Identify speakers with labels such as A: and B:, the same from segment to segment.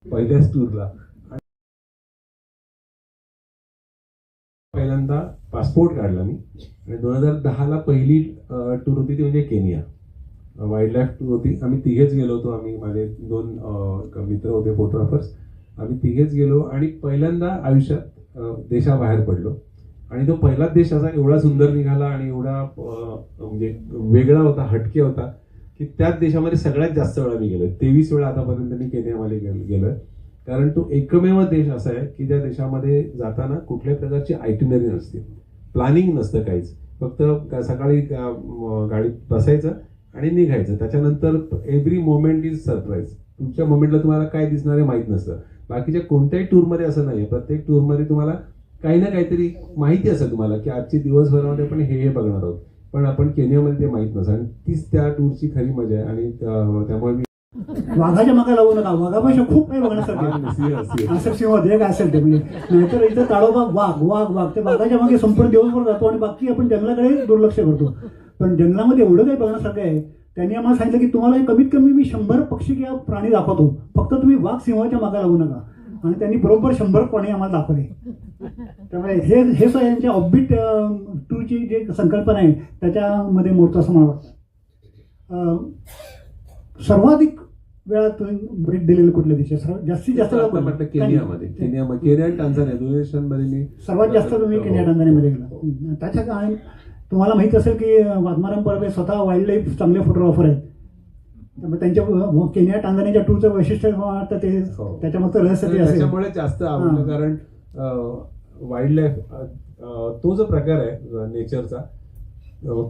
A: पहिल्याच टूरला. पहिल्यांदा पासपोर्ट काढला मी आणि 2010ला पहिली टूर होती ती म्हणजे केनिया. वाईल्ड लाईफ टूर होती. आम्ही तिघेच गेलो होतो. आम्ही माझे 2 मित्र होते फोटोग्राफर्स. आम्ही तिघेच गेलो आणि पहिल्यांदा आयुष्यात देशाबाहेर पडलो. आणि तो पहिलाच देश असा एवढा सुंदर निघाला आणि एवढा म्हणजे वेगळा होता, हटके होता की त्याच देशामध्ये सगळ्यात जास्त वेळा मी गेलो. 23 वेळा आतापर्यंत मी केनियामध्ये गेलोय. कारण तो एकमेव देश असा आहे की ज्या देशामध्ये जाताना कुठल्याही प्रकारची आयटिनरी नसते, प्लॅनिंग नसतं काहीच. फक्त सकाळी गाडीत बसायचं आणि निघायचं. त्याच्यानंतर एव्हरी मोमेंट इज सरप्राईज. तुमच्या मोमेंटला तुम्हाला काय दिसणार आहे माहीत नसतं. बाकीच्या कोणत्याही टूरमध्ये असं नाही. प्रत्येक टूरमध्ये तुम्हाला काही ना काहीतरी माहिती असेल तुम्हाला की आजची दिवसभरामध्ये आपण हे बघणार आहोत. पण आपण केनियामध्ये ते माहीत नसतं आणि तीच त्या टूरची खरी मजा आहे. आणि त्यामुळे मी
B: वाघाच्या मागे लागू नका. वाघापेक्षा खूप काही बघण्यासारखं असं सिंह जे काय असेल ते. म्हणजे नाहीतर इथं ताडोबा वाघ वाघ वाघ ते वाघाच्या मागे संपूर्ण दिवसभर जातो आणि बाकी आपण जंगलाकडे दुर्लक्ष करतो. पण जंगलामध्ये एवढं काही बघण्यासारखं आहे. त्यांनी आम्हाला सांगितलं की तुम्हाला कमीत कमी मी 100 पक्षी किंवा प्राणी दाखवतो, फक्त तुम्ही वाघ सिंहाच्या मागे लागू नका. आणि त्यांनी बरोबर 100 प्राणी आम्हाला दाखवले. त्यामुळे हे यांच्या ऑफबीट टूरची जी संकल्पना आहे त्याच्यामध्ये मोठं असं मला वाटतं. सर्वाधिक वेळा तुम्ही भेट दिलेले कुठल्या देशात जास्तीत जास्त
A: म्हटलं केनियामध्ये. केनिया आणि टांझानिया दोन्ही देशांमध्ये मी
B: सर्वात जास्त तुम्ही केनिया टांझानियामध्ये गेला. त्याच्या कारण तुम्हाला माहित असेल की आत्माराम परब स्वतः वाईल्ड लाईफ चांगले फोटोग्राफर आहेत. त्यामुळे त्यांच्या केनिया टांझानियाच्या टूरचं वैशिष्ट्य वाटतं ते त्याच्यामध्ये रहस्य ते असेल.
A: त्याच्यामुळे जास्त आवडलं. कारण वाईल्ड लाईफ तो जो प्रकार आहे नेचरचा,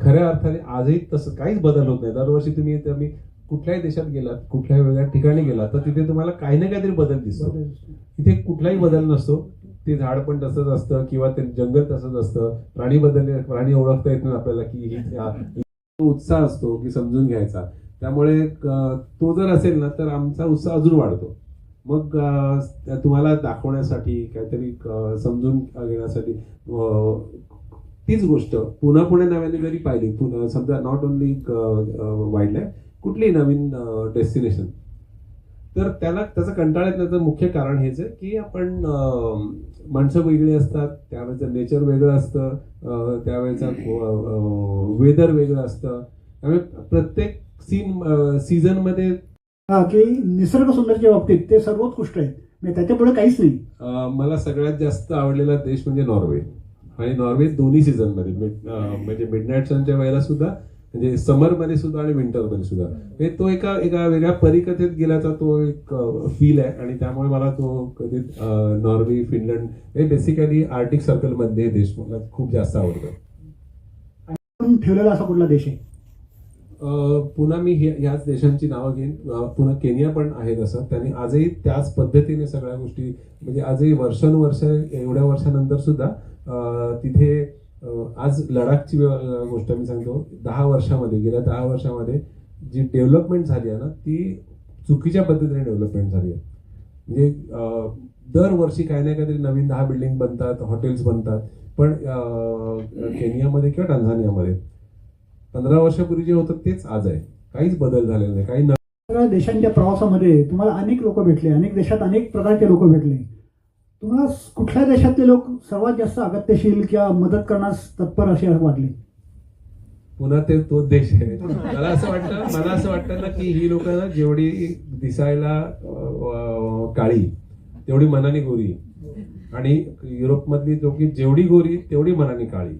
A: खऱ्या अर्थाने आजही तसं काहीच बदल होत नाही. दरवर्षी तुम्ही कुठल्याही देशात गेलात, कुठल्याही वेगळ्या ठिकाणी गेलात तर तिथे तुम्हाला काही ना काहीतरी बदल दिसतो. तिथे कुठलाही बदल नसतो. ते झाड पण तसंच असतं किंवा ते जंगल तसंच असतं. प्राणी ओळखता येत नाही आपल्याला की उत्साह असतो की समजून घ्यायचा. त्यामुळे तो जर असेल ना तर आमचा उत्साह अजून वाढतो. मग तुम्हाला दाखवण्यासाठी काहीतरी समजून घेण्यासाठी तीच गोष्ट पुन्हा नव्याने जरी पाहिली, समजा नॉट ओनली वाईल्ड लाईफ, कुठलीही नवीन डेस्टिनेशन, तर त्याचा कंटाळा येण्याचं मुख्य कारण हेच आहे की आपण माणसं वेगळी असतात, त्यावेळेचं नेचर वेगळं असतं, त्यावेळेचा वेदर वेगळं असतं. त्यामुळे प्रत्येक सीझनमध्ये
B: की निसर्ग सौंदर्याच्या बाबतीत ते सर्वोत्कृष्ट आहे. त्याच्या पुढे काहीच नाही.
A: मला सगळ्यात जास्त आवडलेला देश म्हणजे नॉर्वे. आणि नॉर्वे दोन्ही सीझनमध्ये म्हणजे मिडनाईट सनच्या वेळेला सुद्धा, म्हणजे समरमध्ये सुद्धा आणि विंटरमध्ये सुद्धा. तो एका वेगळ्या परिकथेत गेल्याचा तो एक फील आहे. आणि त्यामुळे मला तो कधी नॉर्वे, फिनलंड हे बेसिकली आर्टिक सर्कल मध्ये देश मला खूप जास्त आवडतो.
B: ठेवलेला असा कुठला देश आहे?
A: पुन्हा मी ह्याच देशांची नावं घेईन. पुन्हा केनिया पण आहे तसं. त्यांनी आजही त्याच पद्धतीने सगळ्या गोष्टी, म्हणजे आजही वर्षानुवर्ष एवढ्या वर्षानंतर सुद्धा तिथे आज लडाखची गोष्ट मी सांगतो, गेल्या 10 वर्षामध्ये जी डेव्हलपमेंट झाली आहे ना ती चुकीच्या पद्धतीने डेव्हलपमेंट झाली आहे. म्हणजे दरवर्षी काही ना काहीतरी नवीन 10 बिल्डिंग बनतात, हॉटेल्स बनतात. पण केनियामध्ये किंवा टांझानियामध्ये 15 वर्षापूर्वी जे होतं तेच आज आहे. काहीच बदल झालेला नाही. काही
B: सगळ्या देशांच्या प्रवासामध्ये तुम्हाला अनेक लोक भेटले, अनेक देशात अनेक प्रकारचे लोक भेटले. तुम्हाला कुठल्या देशातले लोक सर्वात जास्त अगत्यशील किंवा मदत करण्यास तत्पर असे वाटले?
A: पुन्हा तोच देश आहे. मला असं वाटतं ना की ही लोक जेवढी दिसायला काळी तेवढी मनाने गोरी, आणि युरोपमधली लोक जेवढी गोरी तेवढी मनाने काळी.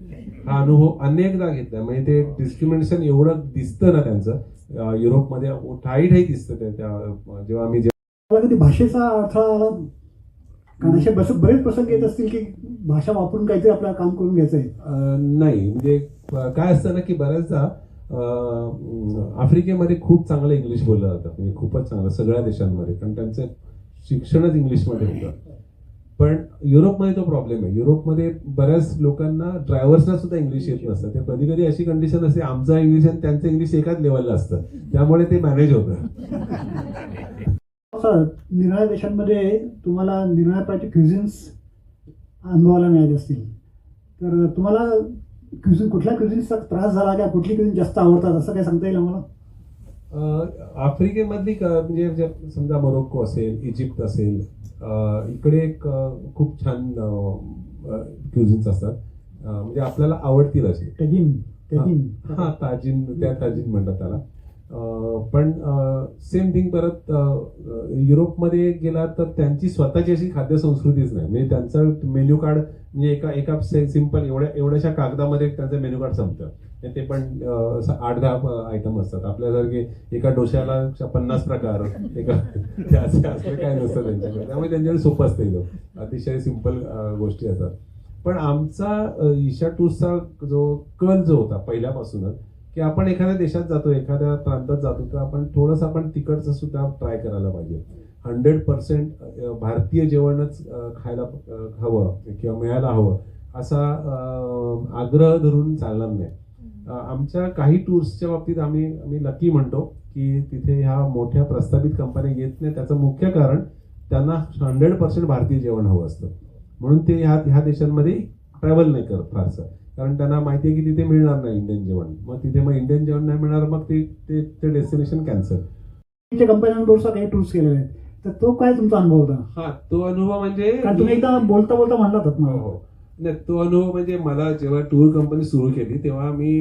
A: हा अनुभव अनेकदा घेतला. म्हणजे ते डिस्क्रिमिनेशन एवढं दिसतं ना त्यांचं युरोपमध्ये, ठाई दिसतं जेव्हा आम्ही
B: भाषेचा अर्थ आला. कारण असे बरेच प्रसंग येत असतील की भाषा वापरून काहीतरी आपल्याला काम करून घ्यायचंय.
A: नाही, म्हणजे काय असतं ना की बऱ्याचदा आफ्रिकेमध्ये खूप चांगलं इंग्लिश बोललं जातं. म्हणजे खूपच चांगलं सगळ्या देशांमध्ये, कारण त्यांचं शिक्षणच इंग्लिशमध्ये होतं. पण युरोपमध्ये तो प्रॉब्लेम आहे. युरोपमध्ये बऱ्याच लोकांना, ड्रायव्हर्सना सुद्धा इंग्लिश येत नसतं. ते कधी कधी अशी कंडिशन असते आमचं इंग्लिश आणि त्यांचं इंग्लिश एकाच लेवलला असतं, त्यामुळे ते मॅनेज होतं.
B: निराळ्या देशांमध्ये तुम्हाला निराळ्या प्रकारचे क्युझिन्स अनुभवायला मिळाले असतील, तर तुम्हाला कुठल्या क्युझिन्सचा त्रास झाला का कुठली क्युझिन जास्त आवडतात असं काय सांगता येईल आम्हाला?
A: आफ्रिकेमधली म्हणजे समजा मोरोक्को असेल, इजिप्त असेल, इकडे एक खूप छान क्युझिन्स असतात. म्हणजे आपल्याला आवडतील असे. हा ताजीन म्हणतात त्याला. पण सेम थिंग परत युरोपमध्ये गेला तर त्यांची स्वतःची अशी खाद्य संस्कृतीच नाही. म्हणजे त्यांचं मेन्यू कार्ड म्हणजे एका सिंपल एवढ्याशा कागदामध्ये त्यांचं मेन्यू कार्ड संपतं. ते पण 8-10 आयटम असतात. आपल्यासारखे एका डोश्याला 50 प्रकार असं काय नसतं त्यांच्याकडे. त्यामुळे त्यांच्याकडे सोपं असतं एकदम. अतिशय सिंपल गोष्टी असतात. पण आमचा ईशा टूर्सचा जो कल जो होता पहिल्यापासूनच, की आपण एखाद्या देशात जातो, एखाद्या प्रांतात जातो, तर आपण थोडंसं आपण तिकडचं सुद्धा ट्राय करायला पाहिजे. 100% भारतीय जेवणच खायला हवं किंवा मिळायला हवं असा आग्रह धरून चालणार नाही. आमच्या काही टूर्सच्या बाबतीत आम्ही लकी म्हणतो की तिथे ह्या मोठ्या प्रस्थापित कंपन्या येत नाही. त्याचं मुख्य कारण त्यांना 100% भारतीय जेवण हवं असतं. म्हणून ते ह्या देशांमध्ये ट्रॅव्हल नाही करत फारसं. कारण त्यांना माहिती आहे की तिथे मिळणार नाही इंडियन जेवण. मग तिथे इंडियन जेवण नाही मिळणार, मग ते डेस्टिनेशन कॅन्सल.
B: कंपन्यांबरोबर काही टूर्स केलेले आहेत, तर तो काय तुमचा अनुभव होता?
A: हा, तो अनुभव म्हणजे
B: कारण तुम्ही एकदा बोलता बोलता म्हणलात ना.
A: हो, नाही, तो अनुभव म्हणजे मला जेव्हा टूर कंपनी सुरू केली तेव्हा मी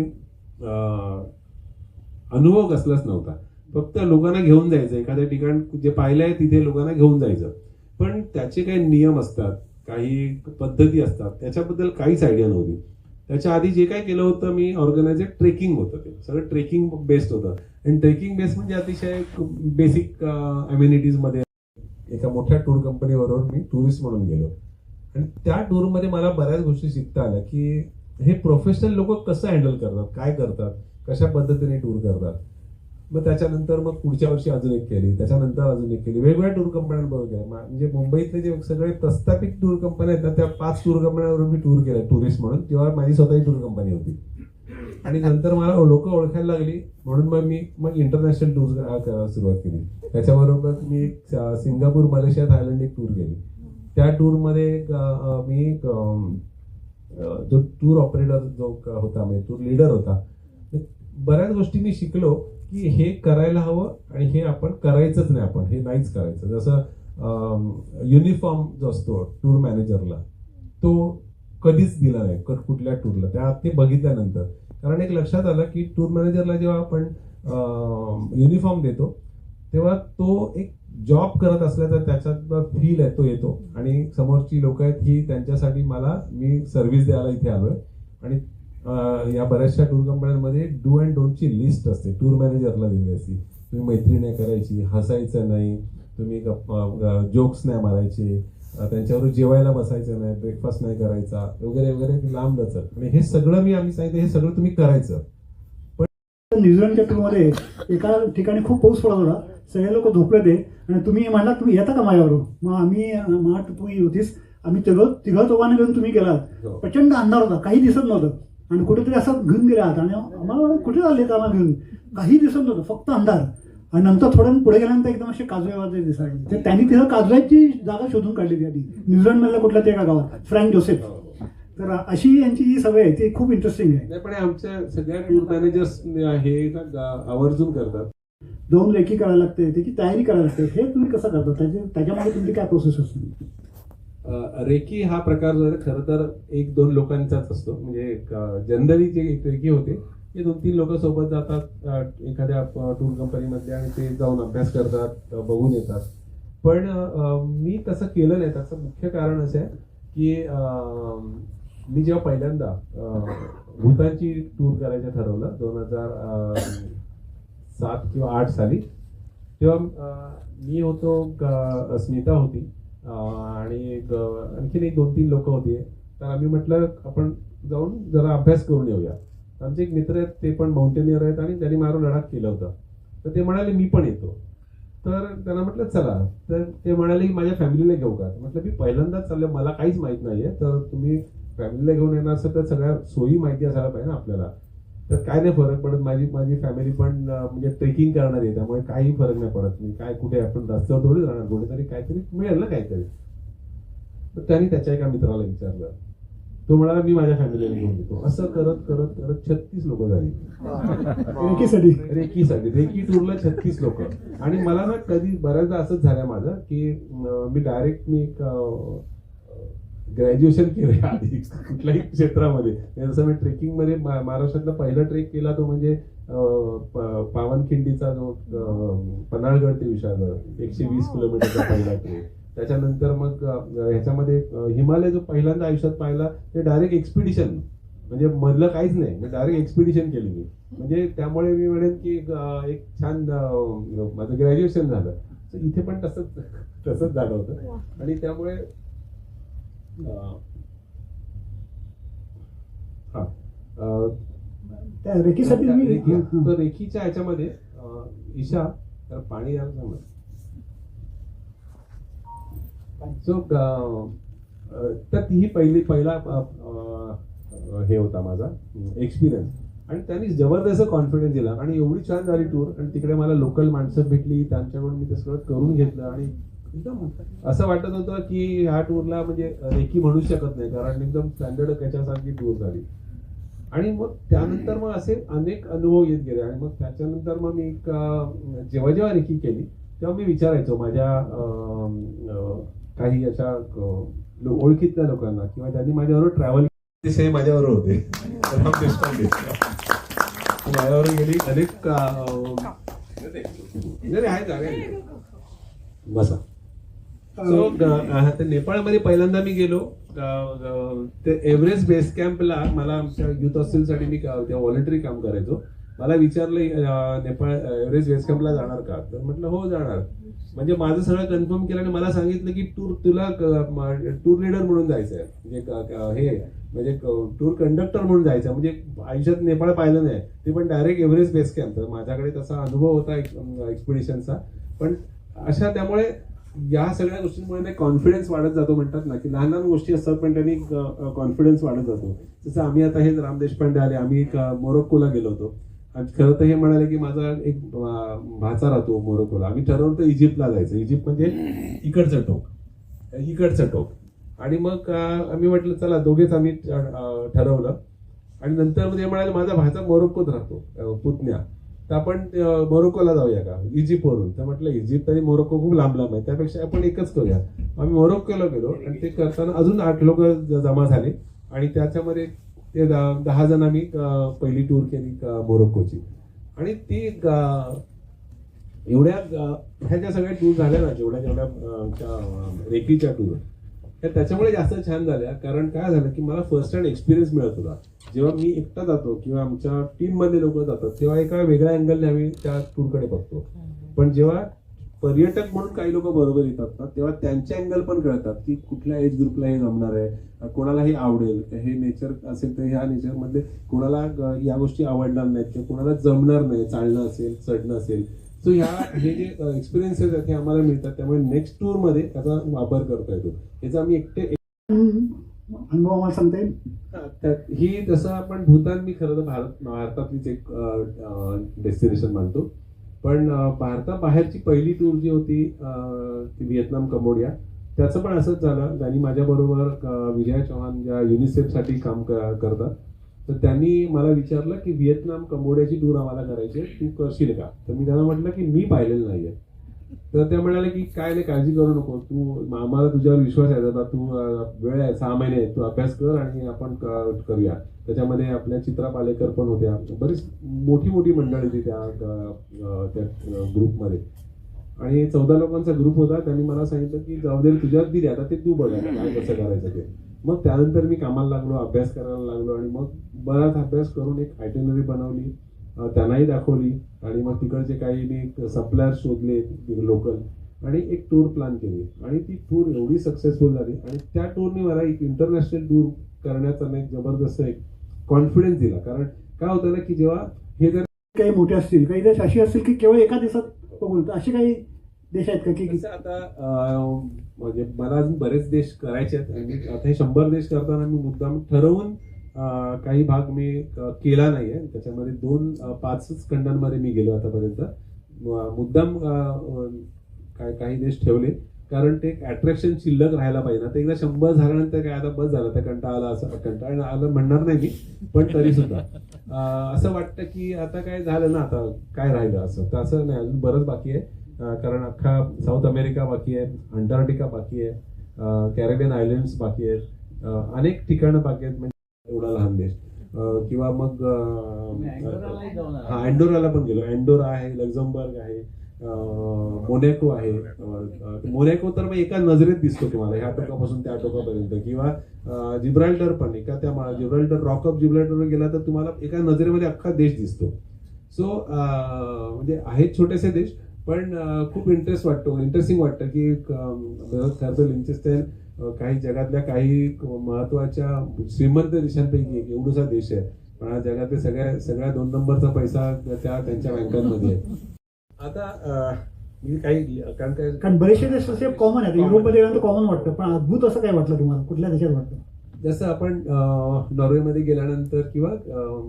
A: अनुभव कसलाच नव्हता. फक्त लोकांना घेऊन जायचं, एखाद्या ठिकाण जे पाहिलंय तिथे लोकांना घेऊन जायचं. पण त्याचे काही नियम असतात, काही पद्धती असतात, त्याच्याबद्दल काहीच आयडिया नव्हती. त्याच्या आधी जे काय केलं होतं मी ऑर्गनायझ ट्रेकिंग होतं. ते सगळं ट्रेकिंग बेस्ड होतं. आणि ट्रेकिंग बेस्ड म्हणजे अतिशय बेसिक अम्युनिटीज मध्ये एका मोठ्या टूर कंपनी बरोबर मी टुरिस्ट म्हणून गेलो. आणि त्या टूरमध्ये मला बऱ्याच गोष्टी शिकता आल्या की हे प्रोफेशनल लोक कसं हँडल करतात, काय करतात, कशा पद्धतीने टूर करतात. मग त्याच्यानंतर मग पुढच्या वर्षी अजून एक केली, त्याच्यानंतर अजून एक केली, वेगवेगळ्या टूर कंपन्यांबरोबर केल्या. म्हणजे मुंबईतले जे सगळे प्रस्थापित टूर कंपन्या आहेत ना, त्या 5 टूर कंपन्यांबरोबर मी टूर केला टुरिस्ट म्हणून. तेव्हा माझी स्वतःची टूर कंपनी होती. आणि नंतर मला लोक ओळखायला लागली, म्हणून मग इंटरनॅशनल टूर करायला सुरुवात केली. त्याच्याबरोबर मी सिंगापूर, मलेशिया, थायलंड एक टूर केली. त्या टूरमध्ये मी जो टूर ऑपरेटर जो होता, म्हणजे टूर लिडर होता, बऱ्याच गोष्टी मी शिकलो की हे करायला हवं आणि हे आपण करायचंच नाही, आपण हे नाहीच करायचं. जसं युनिफॉर्म जो असतो टूर मॅनेजरला, तो कधीच दिला नाही कुठल्या टूरला. ते बघितल्यानंतर कारण एक लक्षात आलं की टूर मॅनेजरला जेव्हा आपण युनिफॉर्म देतो तेव्हा तो एक जॉब करत असल्याचा त्याच्यात फील आहे, तो येतो. आणि समोरची लोक आहेत ही त्यांच्यासाठी मी सर्व्हिस द्यायला इथे आलोय. आणि या बऱ्याचशा टूर कंपन्यांमध्ये डू अँड डोंट ची लिस्ट असते, टूर मॅनेजरला दिली असते. तुम्ही मैत्री नाही करायची, हसायचं नाही, तुम्ही जोक्स नाही मारायचे, त्यांच्यावर जेवायला बसायचं नाही, ब्रेकफास्ट नाही करायचा, वगैरे वगैरे लांब लचक. आणि हे सगळं आम्ही सांगितलं, हे सगळं तुम्ही करायचं.
B: पण न्यूझीलंडच्या टूरमध्ये एका ठिकाणी खूप पाऊस पडत होता, सगळे लोक झोपले ते, आणि तुम्ही म्हणलात तुम्ही येता का माझ्याबरोबर. मग आम्ही तू होतीस, आम्ही तिघं चौघांना घेऊन तुम्ही गेलात. प्रचंड अंधार होता, काही दिसत नव्हतं. आणि कुठेतरी असं घेऊन गेले आहात. आणि आम्हाला कुठे चालले का घेऊन, काही दिसत नव्हतं, फक्त अंधार. आणि नंतर थोडं पुढे गेल्यानंतर एकदम असे काजवे दिसायचे. तर त्यांनी तिथं काजव्याची जागा शोधून काढली ती आधी, न्यूझीलंडमधल्या कुठल्या ते एका गावात, फ्रँक जोसेफ. तर अशी यांची जी सवय आहे ती खूप इंटरेस्टिंग आहे.
A: पण आमच्या सगळ्या टूर मॅनेजर्स हे आवर्जून करतात.
B: जाऊन रेकी करायला लागते, त्याची तयारी करायला लागते. हे तुम्ही कसं करता, त्याच्यामध्ये तुमची काय प्रोसेस असते?
A: रेकी हा प्रकार जो आहे खरं तर 1-2 लोकांचाच असतो. म्हणजे जनरली जे रेकी होते ते 2-3 लोक सोबत जातात एखाद्या टूर कंपनीमध्ये आणि ते जाऊन अभ्यास करतात, बघून येतात. पण मी तसं केलं नाही. त्याचं मुख्य कारण असं आहे की मी जेव्हा पहिल्यांदा भूतानची टूर करायचं ठरवलं 2007 किंवा 8 साली, तेव्हा मी होतो, स्मिता होती, आणि आणखीन 1-2-3 लोक होते. तर आम्ही म्हटलं आपण जाऊन जरा अभ्यास करून येऊया. आमचे एक मित्र आहेत, ते पण माउंटेनियर आहेत आणि त्यांनी मारून लडाख केलं होतं. तर ते म्हणाले मी पण येतो. तर त्यांना म्हटलं चला. तर ते म्हणाले की माझ्या फॅमिलीला घेऊ का. म्हटलं मी पहिल्यांदाच चाललो, मला काहीच माहित नाहीये, तर तुम्ही फॅमिलीला घेऊन येणार असेल तर सगळ्या सोयी माहिती असायला पाहिजे ना आपल्याला. तर काय नाही फरक पडत, माझी फॅमिली पण म्हणजे ट्रेकिंग करणार आहे, त्यामुळे काही फरक नाही पडत. मी काय कुठे आपण रस्त्यावर थोडी राहणार, कुठेतरी काहीतरी मिळेल ना काहीतरी. तर त्यांनी त्याच्या एका मित्राला विचारलं तो म्हणाला मी माझ्या फॅमिलीला घेऊन येतो. असं करत करत करत 36 लोक झाली रेकीसाठी. रेकी टूरला 36 लोक. आणि मला ना कधी बऱ्याचदा असंच झालं माझं की मी डायरेक्ट ग्रॅज्युएशन केलं आधी कुठल्याही क्षेत्रामध्ये. जसं मी ट्रेकिंगमध्ये महाराष्ट्रातला पहिला ट्रेक केला तो म्हणजे पावनखिंडीचा जो पन्हाळगड ते विशाळगड 120 किलोमीटरचा पहिला ट्रेक. त्याच्यानंतर मग ह्याच्यामध्ये हिमालय जो पहिल्यांदा आयुष्यात पाहिला ते डायरेक्ट एक्सपिडिशन, म्हणजे मधलं काहीच नाही, मी डायरेक्ट एक्सपिडिशन केली मी. म्हणजे त्यामुळे मी म्हणेन की एक छान माझं ग्रॅज्युएशन झालं. तर इथे पण तसंच झालं होतं. आणि त्यामुळे
B: त्या रेकीसाठी
A: तर रेकीच्या ह्याच्यामध्ये ईशा तर पाणी यायला सांग. सो तर ही पहिला हे होता माझा एक्सपिरियन्स. आणि त्यांनी जबरदस्त कॉन्फिडन्स दिला आणि एवढी छान झाली टूर. आणि तिकडे मला लोकल माणसं भेटली, त्यांच्याकडून मी ते सगळं करून घेतलं. आणि एकदम असं वाटत होतं की ह्या टूरला म्हणजे रेकी म्हणू शकत नाही, कारण एकदम स्टँडर्ड त्याच्यासारखी टूर झाली. आणि मग त्यानंतर मग असे अनेक अनुभव येत गेले. आणि मग त्याच्यानंतर मग मी जेव्हा रेकी केली तेव्हा मी विचारायचो माझ्या काही अशा ओळखीतल्या लोकांना किंवा ज्यांनी माझ्याबरोबर ट्रॅव्हल विषय माझ्याबरोबर होते. माझ्याबरोबर गेली अनेक बसा. सो नेपाळमध्ये पहिल्यांदा मी गेलो. ते एव्हरेस्ट बेस कॅम्पला मला आमच्या युथ हॉस्टेलसाठी मी त्या व्हॉलंटरी काम करायचो. मला विचारलं नेपाळ एव्हरेस्ट बेस कॅम्पला जाणार का, तर म्हटलं हो जाणार. म्हणजे माझं सगळं कन्फर्म केलं आणि मला सांगितलं की तुला टूर लीडर म्हणून जायचं आहे, म्हणजे टूर कंडक्टर म्हणून जायचं. म्हणजे आयुष्यात नेपाळ पाहिलं नाही, ते पण डायरेक्ट एव्हरेस्ट बेस कॅम्प. तर माझ्याकडे तसा अनुभव होता एक्सपिडिशनचा. पण अशा त्यामुळे या सगळ्या गोष्टींमुळे कॉन्फिडन्स वाढत जातो. म्हणतात ना की लहान लहान गोष्टी असतात पण त्यांनी कॉन्फिडन्स वाढत जातो. जसं आम्ही आता हे राम देशपांडे आले, आम्ही मोरोक्कोला गेलो होतो. आणि खरं तर हे म्हणाले की माझा एक भाचा राहतो मोरोक्कोला. आम्ही ठरवलं होतं इजिप्तला जायचं. इजिप्त म्हणजे इकडचं टोक. आणि मग आम्ही म्हटलं चला दोघेच आम्ही ठरवलं. आणि नंतर ते म्हणाले माझा भाचा मोरोक्कोत राहतो पुतण्या, तर आपण मोरोक्कोला जाऊया का इजिप्तवरून. तर म्हटलं इजिप्त आणि मोरोक्को खूप लांब लांब आहे, त्यापेक्षा आपण एकच करूया. आम्ही मोरोक्कोला गेलो आणि ते करताना अजून 8 लोक जमा झाले. आणि त्याच्यामध्ये ते 10 जण आम्ही पहिली टूर केली मोरोक्कोची. आणि ती एवढ्या ह्या ज्या सगळ्या टूर झाल्या ना, जेवढ्या रेकीच्या टूर त्याच्यामुळे जास्त छान झाल्या. कारण काय झालं की मला फर्स्ट हँड एक्सपिरियन्स मिळत होता. जेव्हा मी एकटा जातो किंवा आमच्या टीम मधले लोक जातात तेव्हा एका वेगळ्या अँगलने आम्ही त्या टूरकडे बघतो. पण जेव्हा पर्यटक म्हणून काही लोक बरोबर येतात ना, तेव्हा त्यांचे अँगल पण कळतात की कुठल्या एज ग्रुपला हे जमणार आहे, कोणाला हे आवडेल, हे नेचर असेल तर ह्या नेचरमध्ये कोणाला या गोष्टी आवडणार नाहीत किंवा कोणाला जमणार नाही, चालणं असेल चढणं असेल. सो हे जे एक्सपिरियन्सेस आहेत हे आम्हाला मिळतात. त्यामुळे नेक्स्ट टूर मध्ये त्याचा वापर करता येतो. याचा आम्ही एकटे
B: अनुभव मला सांगता येईल.
A: ही जसं आपण भूतान मी खरं तर भारतातलीच एक डेस्टिनेशन मानतो. पण भारताबाहेरची पहिली टूर जी होती ती व्हिएतनाम कंबोडिया. त्याचं पण असंच झालं. त्यांनी माझ्याबरोबर विजया चव्हाण ज्या युनिसेफसाठी काम करतात, तर त्यांनी मला विचारलं की व्हिएतनाम कंबोडियाची टूर आम्हाला करायची, तू करशील का. तर मी त्यांना म्हटलं की मी पाहिलेलं नाहीये. तर ते म्हणाले की काय नाही, काळजी करू नको, तू आम्हाला तुझ्यावर विश्वास आहे दादा, तू वेळ आहे 6 महिने, तू अभ्यास कर आणि आपण करूया. त्याच्यामध्ये आपल्या चित्रा पालेकर पण होत्या, बरीच मोठी मंडळी होती त्या ग्रुपमध्ये. आणि 14 लोकांचा ग्रुप होता. त्यांनी मला सांगितलं की जबाबदारी तुझ्यात दिली, आता ते तू बघा काय कसं करायचं ते. मग त्यानंतर मी कामाला लागलो, अभ्यास करायला लागलो. आणि मग बराच अभ्यास करून एक आयटिनरी बनवली, त्यांनाही दाखवली. आणि मग तिकडचे काही मी सप्लायर शोधले लोकल आणि एक टूर प्लॅन केली. आणि ती टूर एवढी सक्सेसफुल झाली. आणि त्या टूरने मला एक इंटरनॅशनल टूर करण्याचा एक जबरदस्त एक कॉन्फिडन्स दिला. कारण काय होतं ना की जेव्हा हे जर
B: काही मोठे असतील, काही देश अशी असतील की केवळ एका दिवसात बघून, असे काही देश आहेत का की
A: आता म्हणजे मला अजून बरेच देश करायचे आहेत. आणि आता हे 100 देश करताना मी मुद्दाम ठरवून काही भाग मी केला नाहीये. त्याच्यामध्ये 5 खंडांमध्ये मी गेलो आतापर्यंत. मुद्दाम काही देश ठेवले कारण ते एक अट्रॅक्शन शिल्लक राहायला पाहिजे ना. ते एकदा 100 झाल्यानंतर काय आता बस झालं, तर कंटाळा आला, असं कंटाळा आलं म्हणणार नाही मी, पण तरी सुद्धा असं वाटतं की आता काय झालं ना, आता काय राहिलं असं. तर असं नाही, अजून बरंच बाकी आहे. कारण अख्खा साऊथ अमेरिका बाकी आहे, अंटार्क्टिका बाकी आहे, कॅरेबियन आयलंड्स बाकी आहेत, अनेक ठिकाणं बाकी आहेत. म्हणजे एवढा लहान देश. किंवा मग हा, अँडोराला पण गेलो. अँडोरा आहे, लक्झमबर्ग आहे, मोनॅको आहे. मोनॅको तर मग एका नजरेत दिसतो तुम्हाला, ह्या टोकापासून त्या टोकापर्यंत. किंवा जिब्राल्टर पण एका त्या जिब्राल्टर, रॉक ऑफ जिब्राल्टरवर गेला तर तुम्हाला एका नजरेमध्ये अख्खा देश दिसतो. सो म्हणजे आहेत छोटेसे देश, पण खूप इंटरेस्टिंग वाटतं की खरं तर लिंचेस्टाईन काही जगातल्या काही महत्वाच्या श्रीमंत देशांपैकी एक एवढासा देश आहे, पण हा जगातले सगळ्या 2 नंबरचा पैसा त्यांच्या बँकांमध्ये आहे. आता मी काही
B: कारण बरेचसे देश असे कॉमन आहेत, युरोपमध्ये गेल्यानंतर कॉमन वाटतं, पण अद्भुत असं काय वाटलं तुम्हाला, कुठल्या देशात वाटतं?
A: जसं आपण नॉर्वेमध्ये गेल्यानंतर किंवा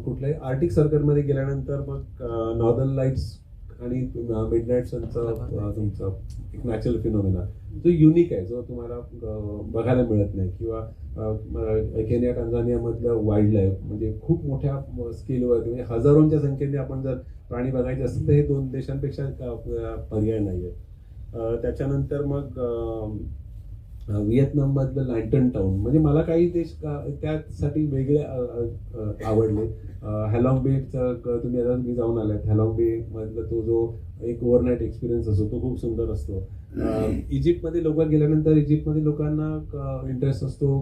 A: कुठल्याही आर्टिक सर्कलमध्ये गेल्यानंतर मग नॉर्दर्न लाईट्स आणि मिडनाईट सनचा तुमचा एक नॅचरल फिनॉमिना जो युनिक आहे, जो तुम्हाला बघायला मिळत नाही. किंवा केनिया टांझानियामधलं वाईल्ड लाईफ म्हणजे खूप मोठ्या स्केलवरती, म्हणजे हजारोंच्या संख्येने आपण जर प्राणी बघायचे असतील तर हे 2 देशांपेक्षा पर्याय नाही आहे. त्याच्यानंतर मग व्हिएतनाम मधलं लँटन टाउन, म्हणजे मला काही देश त्यासाठी वेगळे आवडले. हॅलॉंग बेचं तुम्ही आता तुम्ही जाऊन आलात, हॅलॉंग बे मधला तो जो एक ओव्हरनाईट एक्सपिरियन्स असतो तो खूप सुंदर असतो. इजिप्तमध्ये लोक गेल्यानंतर इजिप्तमध्ये लोकांना इंटरेस्ट असतो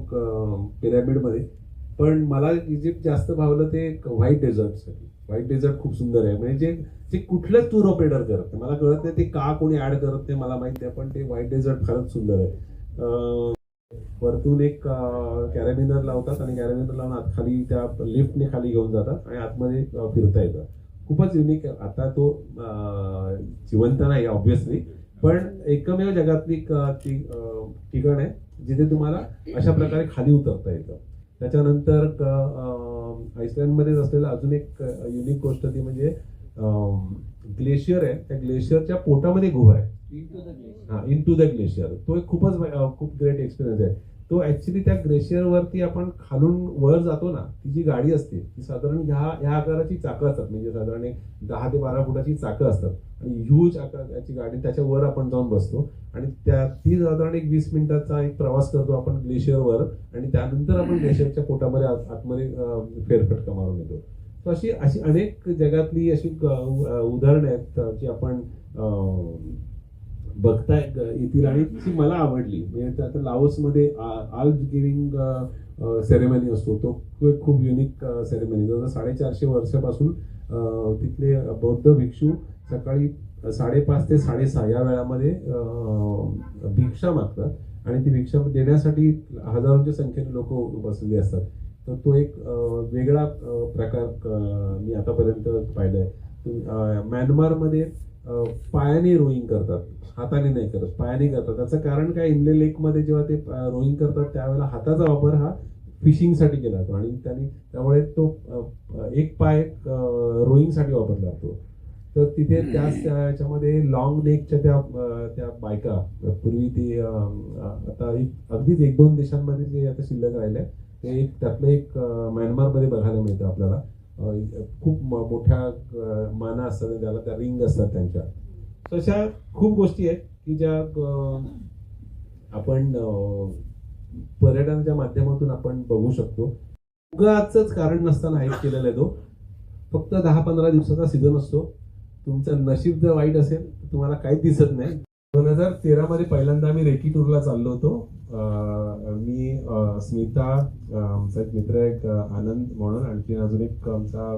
A: पिरॅमिडमध्ये, पण मला इजिप्त जास्त भावलं ते व्हाईट डेझर्टसाठी. व्हाईट डेझर्ट खूप सुंदर आहे, म्हणजे ते कुठलंच टूर ऑपरेटर करत नाही, मला कळत नाही ते का कोणी ऍड करत नाही, मला माहित नाही, पण ते व्हाईट डेझर्ट फारच सुंदर आहे. वरतून एक कॅरेबिनर लावतात आणि कॅरेबिनर लावून आत खाली त्या लिफ्टने खाली घेऊन जातात आणि आतमध्ये फिरता येतं. खूपच युनिक आहे. आता तो जिवंत नाही ऑब्व्हियसली, पण एकमेव जगातली ती ठिकाण आहे जिथे तुम्हाला अशा प्रकारे खाली उतरता येतं. त्याच्यानंतर आईसलँडमध्येच असलेलं अजून एक युनिक गोष्ट ती म्हणजे ग्लेशियर आहे. त्या ग्लेशियरच्या पोटामध्ये गुहा आहे. Into the glacier. तो एक खूप ग्रेट एक्सपिरियन्स आहे. तो ऍक्च्युली त्या ग्लेशियरवरती आपण खालून वर जातो ना, ती जी गाडी असते ती साधारण ह्या आकाराची चाकं असतात, म्हणजे साधारण 10 ते 12 फुटाची चाकं असतात आणि ह्यूज आकाराची गाडी, त्याच्यावर आपण जाऊन बसतो आणि ती साधारण एक 20 मिनिटाचा एक प्रवास करतो आपण ग्लेशियरवर आणि त्यानंतर आपण ग्लेशियरच्या पोटामध्ये आतमध्ये फेरफटका मारून येतो. तर अशी अनेक जगातली अशी उदाहरणं आहेत जी आपण बघता येतील आणि ती मला आवडली. म्हणजे आता लाओसमध्ये आल्ज गिविंग सेरेमनी असतो, तो एक खूप युनिक सेरेमनी. जवळ 450 वर्षापासून तिथले बौद्ध भिक्षू सकाळी 5:30 ते 6:30 या वेळामध्ये भिक्षा मागतात आणि ती भिक्षा देण्यासाठी हजारोंच्या संख्येने लोक बसलेली असतात. तर तो एक वेगळा प्रकार मी आतापर्यंत पाहिलाय. म्यानमारमध्ये पायाने रोईंग करतात, हाताने नाही करत, पायाने करतात. त्याचं कारण काय, इंले लेकमध्ये जेव्हा ते रोईंग करतात त्यावेळेला हाताचा वापर हा फिशिंगसाठी केला जातो आणि त्यामुळे तो एक पाय रोईंगसाठी वापरला जातो. तर तिथे त्याच्यामध्ये लॉंग नेकच्या त्या बायका पूर्वी ती आता अगदीच 1-2 देशांमध्ये जे आता शिल्लक राहिले ते त्यातलं एक म्यानमारमध्ये बघायला मिळतं आपल्याला. खूप मोठ्या माना असतात त्याला, त्या रिंग असतात त्यांच्या. तशा खूप गोष्टी आहेत की ज्या आपण पर्यटनाच्या माध्यमातून आपण बघू शकतो. उगाचच कारण नसताना हाईक केलेला आहे तो. फक्त 10-15 दिवसाचा सीझन असतो. तुमचं नशीब जर वाईट असेल तर तुम्हाला काहीच दिसत नाही. 2013 मध्ये पहिल्यांदा आम्ही रेकी टूरला चाललो होतो. मी, स्मिता, आमचा एक मित्र एक आनंद म्हणून, आणखी अजून एक आमचा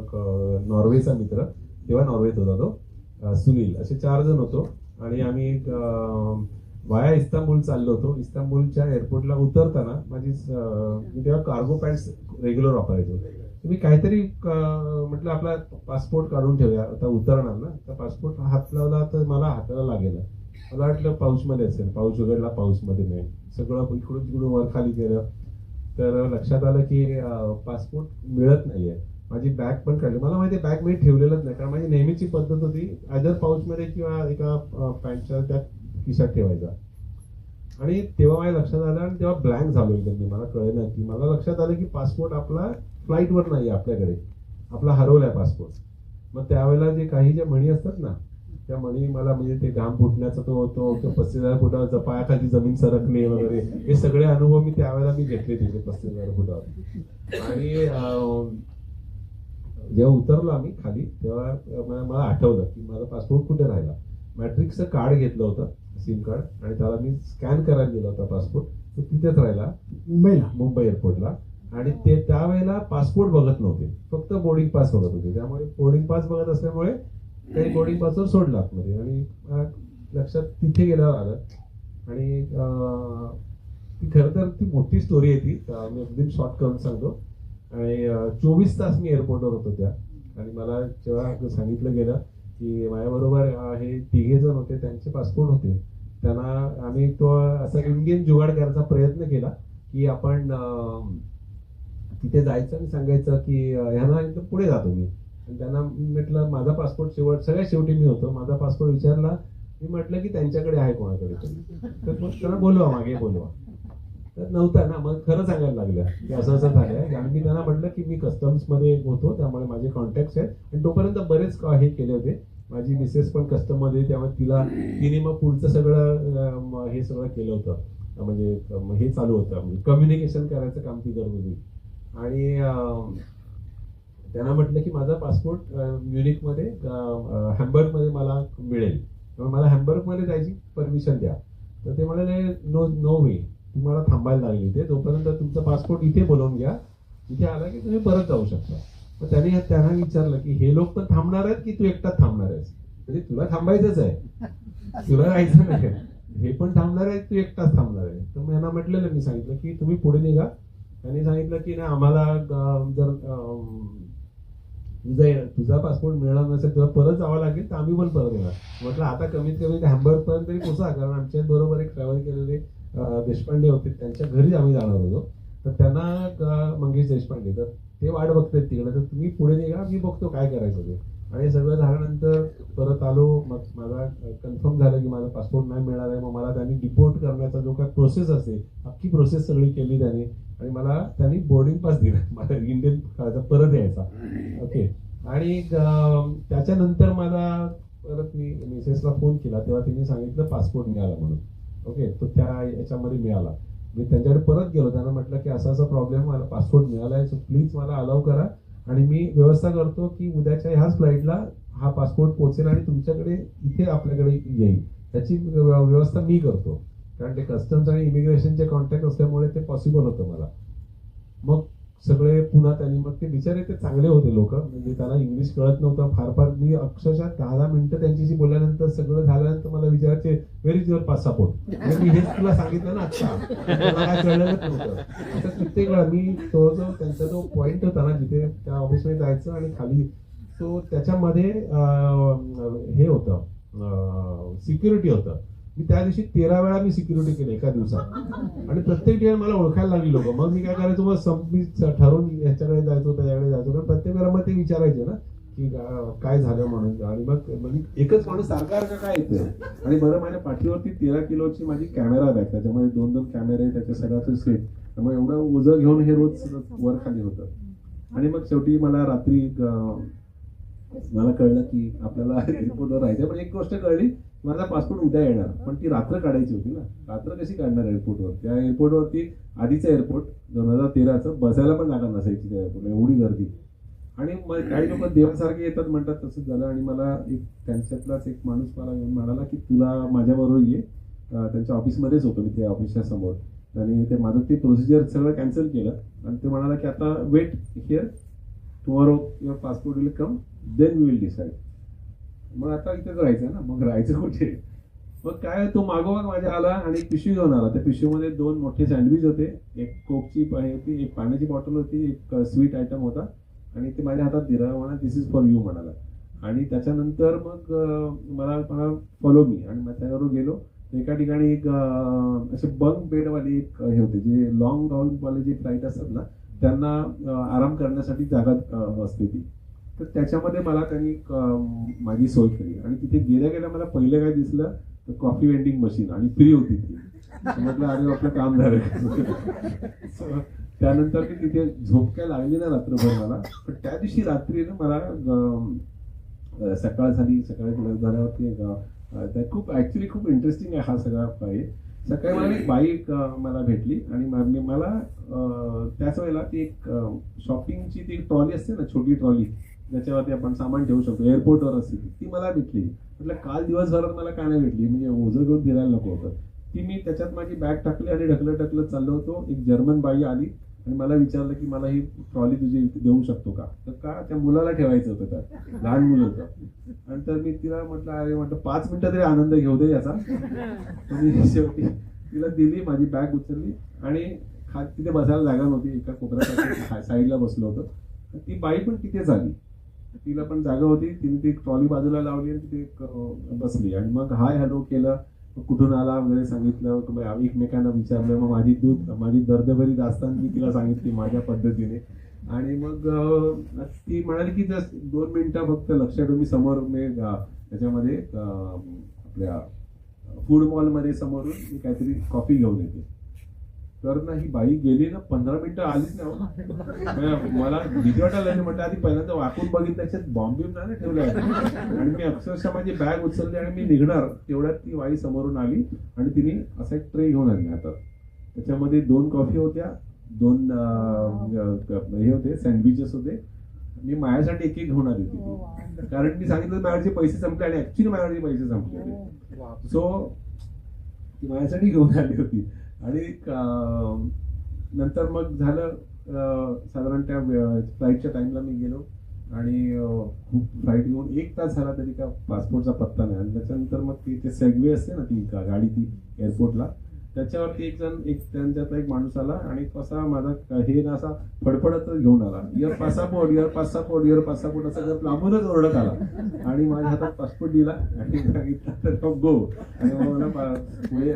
A: नॉर्वेचा मित्र, तेव्हा नॉर्वेत होता तो, सुनील, असे 4 जण होतो आणि आम्ही वाया इस्तांबूल चाललो होतो. इस्तांबूलच्या एअरपोर्टला उतरताना मी तेव्हा कार्गो पॅन्ट्स रेग्युलर वापरायचो. मी काहीतरी म्हटलं आपला पासपोर्ट काढून ठेवूया, आता उतरणार ना, तर पासपोर्ट हात लावला तर मला हाताला लागेल. मला वाटलं पाऊचमध्ये असेल, पाऊच उघडला, पाऊचमध्ये नाही. सगळं इकडून तिकडून वर खाली केलं तर लक्षात आलं की पासपोर्ट मिळत नाहीये. माझी बॅग पण काढली. मला माहिती बॅग मी ठेवलेलंच नाही, कारण माझी नेहमीची पद्धत होती आयदर पाऊचमध्ये किंवा एका पॅन्टच्या त्या खिशात ठेवायचा. आणि तेव्हा माझ्या लक्षात आलं आणि तेव्हा ब्लँक झालो एकदम मी, मला कळेना की मला लक्षात आलं की पासपोर्ट आपला फ्लाईटवर नाही आपल्याकडे, आपला हरवलाय पासपोर्ट. मग त्यावेळेला जे काही ज्या म्हणी असतात ना, त्या म्हणी मला म्हणजे ते घाम फुटण्याचा तो होतो, 35,000 फुटावर पायाखाली जमीन सरकणे वगैरे, हे सगळे अनुभव मी त्यावेळेला मी घेतले तिथे 35,000 फुटावर. आणि जेव्हा उतरलो आम्ही खाली तेव्हा मला आठवलं की माझा पासपोर्ट कुठे राहिला. मॅट्रिक्सचं कार्ड घेतलं होतं, सिम कार्ड, आणि त्याला मी स्कॅन करायला दिला होता पासपोर्ट, तो तिथेच राहिला मुंबई एअरपोर्टला. आणि ते त्यावेळेला पासपोर्ट बघत नव्हते, फक्त बोर्डिंग पास बघत होते. त्यामुळे बोर्डिंग पास बघत असल्यामुळे काही बोर्डिंग पासवर सोडला आतमध्ये. आणि लक्षात तिथे गेल्यावर आलं. आणि ती खरं तर ती मोठी स्टोरी आहे ती, मी अगदी शॉर्ट करून सांगतो. आणि 24 तास मी एअरपोर्टवर होतो त्या. आणि मला जेव्हा सांगितलं गेलं की माझ्याबरोबर हे 3 जण होते, त्यांचे पासपोर्ट होते, त्यांना आम्ही तो असा इंडियन जुगाड करायचा प्रयत्न केला की आपण तिथे जायचं आणि सांगायचं की ह्यांना एकदम पुढे जातो मी. आणि त्यांना म्हटलं माझा पासपोर्ट सगळ्यात शेवटी मी होतो, माझा पासपोर्ट विचारला. मी म्हटलं की त्यांच्याकडे आहे कोणाकडे तरी, तर मग त्यांना बोलवा, मागे बोलवा. तर नव्हता ना, मग खरं सांगायला लागलं की असं असं झालंय. आणि मी त्यांना म्हटलं की मी कस्टम्स मध्ये होतो, त्यामुळे माझे कॉन्टॅक्ट आहेत. आणि तोपर्यंत बरेच हे केले होते, माझी मिसेस पण कस्टम मध्ये, त्यामुळे तिने मग पुढचं सगळं हे सगळं केलं होतं, म्हणजे हे चालू होतं, म्हणजे कम्युनिकेशन करायचं काम ती करत होती. आणि त्यांना म्हटलं की माझा पासपोर्ट म्युनिकमध्ये हॅम्बर्गमध्ये मला मिळेल, त्यामुळे मला हॅम्बर्गमध्ये जायची परमिशन द्या. तर ते म्हणाले नो वे, तुम्हाला थांबायला लागली ते, तोपर्यंत तुमचा पासपोर्ट इथे बोलवून घ्या, इथे आला की तुम्ही परत जाऊ शकता. मग त्यांना विचारलं की हे लोक पण थांबणार आहेत की तू एकटाच थांबणार आहेस, म्हणजे तुला थांबायचंच आहे, तुला राहायचं नाही, हे पण थांबणार आहे, तू एकटाच थांबणार आहे. तर मी यांना म्हटलेलं, मी सांगितलं की तुम्ही पुढे निघा. त्यांनी सांगितलं की नाही, आम्हाला जर तुझा पासपोर्ट मिळणार नसेल, तुला परत जावं लागेल, तर आम्ही पण परत येणार. म्हटलं आता कमीत कमी हॅम्बर्ग पर्यंत तरी पोचा, कारण आमच्या बरोबर एक ट्रॅव्हल केलेले देशपांडे होते, त्यांच्या घरी आम्ही जाणार होतो. तर त्यांना मंगेश देशपांडे, तर ते वाट बघतात तिकडे, तर तुम्ही पुढे निघा, मी बघतो काय करायचं ते. आणि सगळं झाल्यानंतर परत आलो. मग मला कन्फर्म झालं की माझा पासपोर्ट नाही मिळणार आहे. मग मला त्यांनी डिपोर्ट करण्याचा जो काय प्रोसेस असते, अख्खी प्रोसेस सगळी केली त्यांनी. आणि मला त्यांनी बोर्डिंग पास दिला, मला इंडियन परत यायचा. ओके. आणि त्याच्यानंतर मला परत मी मिसेसला फोन केला, तेव्हा तिने सांगितलं पासपोर्ट मिळाला म्हणून. ओके, तो त्या याच्यामध्ये मिळाला. मी त्यांच्याकडे परत गेलो, त्यांना म्हटलं की असा असा प्रॉब्लेम, मला पासपोर्ट मिळाला आहे, सो प्लीज मला अलाव करा, आणि मी व्यवस्था करतो की उद्याच्या ह्याच फ्लाईटला हा पासपोर्ट पोहोचेल आणि तुमच्याकडे इथे आपल्याकडे येईल. त्याची व्यवस्था मी करतो, कारण ते कस्टम्स आणि इमिग्रेशनचे कॉन्टॅक्ट असल्यामुळे ते पॉसिबल होतं मला. मग सगळे पुन्हा त्यांनी, मग ते बिचारे ते चांगले होते लोक, म्हणजे त्याला इंग्लिश कळत नव्हतं फार. मी अक्षरशः 10 मिनिटं त्यांच्याशी बोलल्यानंतर, सगळं झाल्यानंतर मला विचारायचे व्हेर इज युअर पासपोर्ट. मी हेच तुला सांगितलं ना आता, मला काय कळलंच नव्हतं. आता कित्येक वेळा मी जो त्यांचा जो पॉईंट होता ना, जिथे त्या ऑफिसमध्ये जायचं आणि खाली, तो त्याच्यामध्ये हे होतं, सिक्युरिटी होतं. मी त्या दिवशी 13 वेळा मी सिक्युरिटी केली एका दिवसात, आणि प्रत्येक ठिकाणी मला ओळखायला लागली लोक. मग मी काय करायचो, मग मी ठरवून ह्याच्याकडे जायचो, त्याच्याकडे जायचो, पण प्रत्येक वेळा मग ते विचारायचे ना की काय झालं म्हणून. आणि मग एकच माणूस सारखा काय येतोय. आणि बरं, माझ्या पाठीवरती 13 किलोची माझी कॅमेरा बॅग, त्याच्यामध्ये 2 कॅमेरे, त्याच्या सगळ्याचं सेट, त्यामुळे एवढं ओझं घेऊन हे रोज वर खाली होतं. आणि मग शेवटी मला रात्री मला कळलं की आपल्याला एअरपोर्टवर राहायचं. पण एक गोष्ट कळली, माझा पासपोर्ट उद्या येणार, पण ती रात्र काढायची होती ना. रात्र कशी काढणार एअरपोर्टवर? त्या एअरपोर्टवरती, आधीचं एअरपोर्ट 2013चं, बसायला पण जागा नसायची त्या एअरपोर्टला, एवढी गर्दी. आणि काही लोक देवासारखे येतात म्हणतात, तसंच झालं. आणि मला त्यांच्यातलाच एक माणूस मला येऊन म्हणाला की तुला माझ्याबरोबर ये. त्यांच्या ऑफिसमध्येच होतो मी, त्या ऑफिसच्या समोर. आणि ते माझं ते प्रोसिजर सगळं कॅन्सल केलं. आणि ते म्हणाला की आता wait here, tomorrow your passport will come, then we will decide. मग आता इथेच राहायचं ना, मग राहायचं कुठे? मग काय, तो मागोमाग माझ्या आला आणि पिशवी घेऊन आला. त्या पिशवीमध्ये 2 मोठे सँडविच होते, एक कोकची होती, एक पाण्याची बॉटल होती, एक स्वीट आयटम होता. आणि ते माझ्या हातात दिला, म्हणा दिस इज फॉर यू म्हणाला. आणि त्याच्यानंतर मग मला फॉलो मी, आणि मग त्याच्याबरोबर गेलो. एका ठिकाणी एक असे बंक बेडवाली एक हे होते, जे लॉंग वाले जे फ्लाईट असतात ना, त्यांना आराम करण्यासाठी जागा असते ती. तर त्याच्यामध्ये मला त्यांनी माझी सोय केली. आणि तिथे गेल्या मला पहिलं काय दिसलं, तर कॉफी वेंडिंग मशीन, आणि फ्री होती ती. म्हटलं अरे आपलं काम झालं. So, त्यानंतर मी तिथे झोप काय लागली ना रात्रभर मला, पण त्या दिवशी रात्री ना मला सकाळ झाली. सकाळी झाल्यावरती त्या खूप ऍक्च्युली खूप इंटरेस्टिंग आहे हा सगळा पाहिजे. सकाळी मला एक बाई मला भेटली आणि मला त्याच वेळेला ती एक शॉपिंगची ती ट्रॉली असते ना, छोटी ट्रॉली ज्याच्यावरती आपण सामान ठेवू शकतो, एअरपोर्टवर असते ती मला भेटली. म्हटलं काल दिवसभरात मला का नाही भेटली, म्हणजे ओझं घेऊन फिरायला नको होतं. ती मी त्याच्यात माझी बॅग टाकली आणि ढकलत चाललो होतो. एक जर्मन बाई आली आणि मला विचारलं की मला ही ट्रॉली तुझी देऊ शकतो का. तर का त्या मुलाला ठेवायचं होतं, त्या लहान मुलं होतं. आणि तर मी तिला म्हटलं अरे म्हटलं 5 मिनिटं तरी आनंद घेऊ दे याचा. तर मी शेवटी तिला दिली, माझी बॅग उचलली आणि तिथे बसायला जागा नव्हती, एका कोपऱ्यात साईडला बसलो होतो. ती बाई पण तिथेच आली, तिला पण जागा होती. तिने ती ट्रॉली बाजूला लावली आणि तिथे बसली आणि मग हाय हॅलो केलं, कुठून आला वगैरे सांगितलं, एकमेकांना विचारलं. मग माझी दर्दभरी दास्तान मी तिला सांगितली माझ्या पद्धतीने. आणि मग ती म्हणाली की जस्ट 2 मिनिटं फक्त लक्ष ठेव, मी समोर मी त्याच्यामध्ये आपल्या फूड मॉलमध्ये समोरून मी काहीतरी कॉफी घेऊन येते. तर ना ही बाई गेली ना, 15 मिनिटं आलीच नाही. मला भीती वाटायला म्हटलं आधी पहिल्यांदा वाकून बघितलं, त्याच्यात बॉम्बे नाही ठेवलाय. आणि मी अक्षरशः माझी बॅग उचलली आणि मी निघणार तेवढ्यात ती बाई समोरून आली आणि तिने असा एक ट्रे घेऊन आली हातात. त्याच्यामध्ये 2 कॉफी होत्या, 2 हे होते सँडविचेस होते. मी माझ्यासाठी एक घेऊन आली होती, कारण मी सांगितलं माझ्याकडे पैसे संपले आणि ऍक्च्युली माझ्याकडे पैसे संपले होते. सो ती माझ्यासाठी घेऊन आली होती. आणि नंतर मग झालं साधारण त्या फ्लाईटच्या टाइमला मी गेलो आणि खूप फ्लाईट घेऊन 1 तास झाला तरी का पासपोर्टचा पत्ता नाही. आणि त्याच्यानंतर मग ती ते सेगवे असते ना, ती गाडी ती एअरपोर्टला, त्याच्यावरती एक त्यांच्यातला एक माणूस आला आणि कसा माझा हे ना असा फडफडत घेऊन आला, your passport your passport your passport असं लांबूनच ओरडत आला. आणि माझ्या हातात पासपोर्ट दिला आणि सांगितलं तर गो. आणि मग मला पुढे